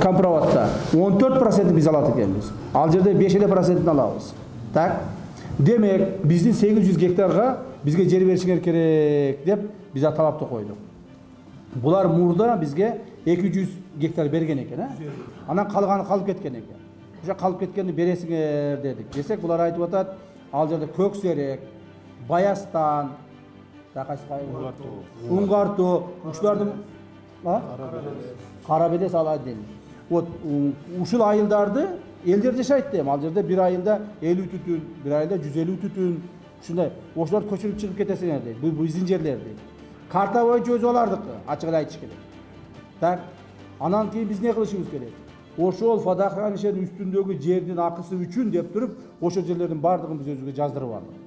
Компроватта 14% biz alат ekенбиз. Ал жерде 5% алабыз. Так. Демек, биздин 800 гектарга бизге жер беришиңер керек деп биз талапты койдук. Булар мурда бизге 200 гектар берген экен, Анан калганы калып кеткен экен. Ошо калып кеткенди бересиңер дедик. Десек, булар айтып атат, ал жерде Көксерек, Баястан, Уңгартуу, ушулардын Карабелес Аладдин. Вот ушул айылдарды элдер жашайт дейм. Ал жерде бир айылда 50 түтүн, бир айылда 150 түтүн. Ушундай ошолор көчүрүп чыгып кетесиңер дейт. Бул биздин жерлер дейт. Карта боюнча өзү алардыкы, ачык эле айтыш керек. Так. Анан кийин биз не кылышыбыз керек? Ошол Фадаханишенин үстүндөгү жердин акысы үчүн деп туруп, ошол жерлердин бардыгын биз өзүбүзгө жаздырып алдык.